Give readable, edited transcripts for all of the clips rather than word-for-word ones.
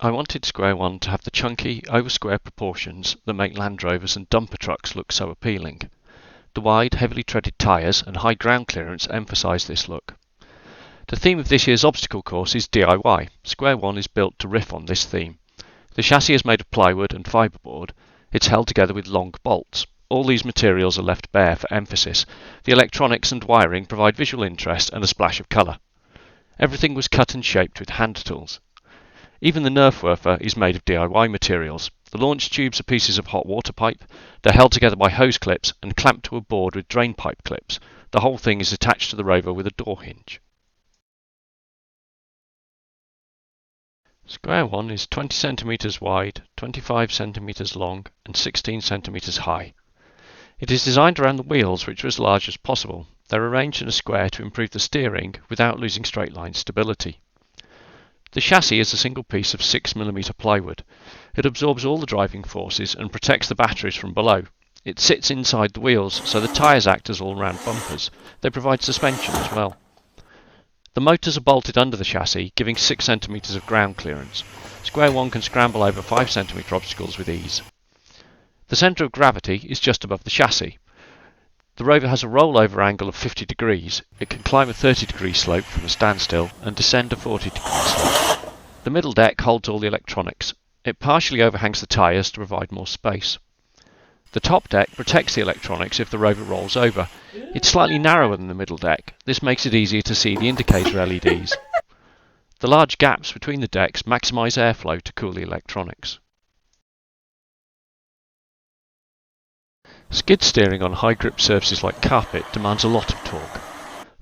I wanted Square One to have the chunky, over-square proportions that make Land Rovers and dumper trucks look so appealing. The wide, heavily treaded tyres and high ground clearance emphasise this look. The theme of this year's obstacle course is DIY. Square One is built to riff on this theme. The chassis is made of plywood and fibreboard. It's held together with long bolts. All these materials are left bare for emphasis. The electronics and wiring provide visual interest and a splash of colour. Everything was cut and shaped with hand tools. Even the Nerfwerfer is made of DIY materials. The launch tubes are pieces of hot water pipe. They're held together by hose clips and clamped to a board with drain pipe clips. The whole thing is attached to the rover with a door hinge. Square One is 20 cm wide, 25 cm long and 16 cm high. It is designed around the wheels, which are as large as possible. They're arranged in a square to improve the steering without losing straight line stability. The chassis is a single piece of 6mm plywood. It absorbs all the driving forces and protects the batteries from below. It sits inside the wheels, so the tyres act as all-round bumpers. They provide suspension as well. The motors are bolted under the chassis, giving 6 cm of ground clearance. Square One can scramble over 5 cm obstacles with ease. The centre of gravity is just above the chassis. The rover has a rollover angle of 50 degrees. It can climb a 30-degree slope from a standstill and descend a 40-degree slope. The middle deck holds all the electronics. It partially overhangs the tyres to provide more space. The top deck protects the electronics if the rover rolls over. It's slightly narrower than the middle deck. This makes it easier to see the indicator LEDs. The large gaps between the decks maximise airflow to cool the electronics. Skid steering on high grip surfaces like carpet demands a lot of torque.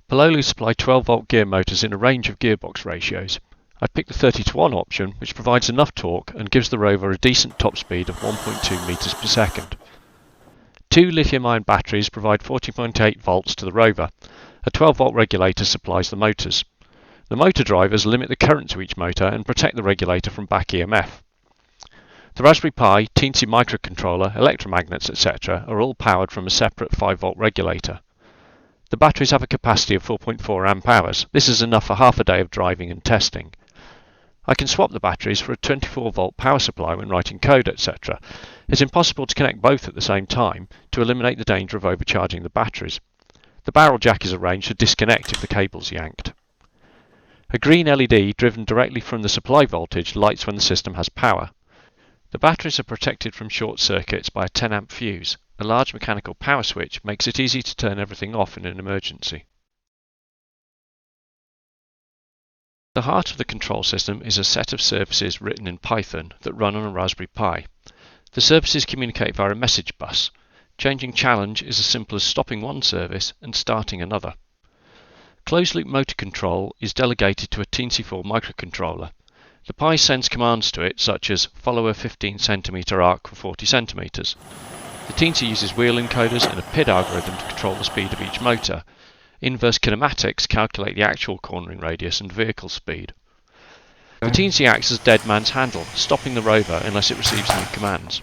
Pololi supply 12-volt gear motors in a range of gearbox ratios. I picked the 30:1 option, which provides enough torque and gives the rover a decent top speed of 1.2 meters per second. Two lithium-ion batteries provide 40.8 volts to the rover. A 12-volt regulator supplies the motors. The motor drivers limit the current to each motor and protect the regulator from back EMF. The Raspberry Pi, Teensy microcontroller, electromagnets, etc. are all powered from a separate 5-volt regulator. The batteries have a capacity of 4.4 amp hours. This is enough for half a day of driving and testing. I can swap the batteries for a 24-volt power supply when writing code, etc. It's impossible to connect both at the same time to eliminate the danger of overcharging the batteries. The barrel jack is arranged to disconnect if the cable's yanked. A green LED driven directly from the supply voltage lights when the system has power. The batteries are protected from short circuits by a 10 amp fuse. A large mechanical power switch makes it easy to turn everything off in an emergency. The heart of the control system is a set of services written in Python that run on a Raspberry Pi. The services communicate via a message bus. Changing challenge is as simple as stopping one service and starting another. Closed-loop motor control is delegated to a Teensy microcontroller. The Pi sends commands to it, such as follow a 15 cm arc for 40 cm. The Teensy uses wheel encoders and a PID algorithm to control the speed of each motor. Inverse kinematics calculate the actual cornering radius and vehicle speed. The Teensy acts as dead man's handle, stopping the rover unless it receives new commands.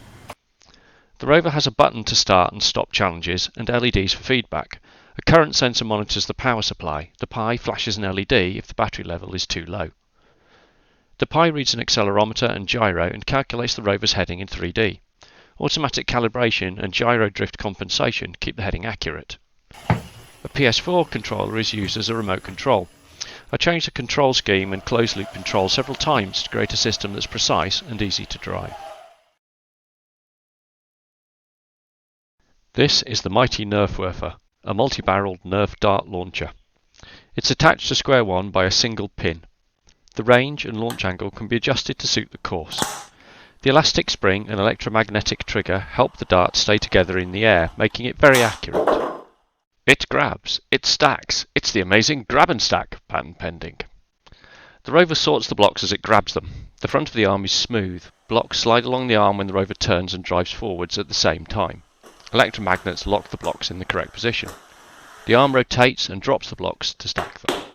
The rover has a button to start and stop challenges and LEDs for feedback. A current sensor monitors the power supply. The Pi flashes an LED if the battery level is too low. The Pi reads an accelerometer and gyro and calculates the rover's heading in 3D. Automatic calibration and gyro drift compensation keep the heading accurate. A PS4 controller is used as a remote control. I changed the control scheme and closed-loop control several times to create a system that's precise and easy to drive. This is the mighty Nerfwerfer, a multi-barreled Nerf dart launcher. It's attached to Square One by a single pin. The range and launch angle can be adjusted to suit the course. The elastic spring and electromagnetic trigger help the dart stay together in the air, making it very accurate. It grabs, it stacks, it's the amazing grab and stack, patent pending. The rover sorts the blocks as it grabs them. The front of the arm is smooth. Blocks slide along the arm when the rover turns and drives forwards at the same time. Electromagnets lock the blocks in the correct position. The arm rotates and drops the blocks to stack them.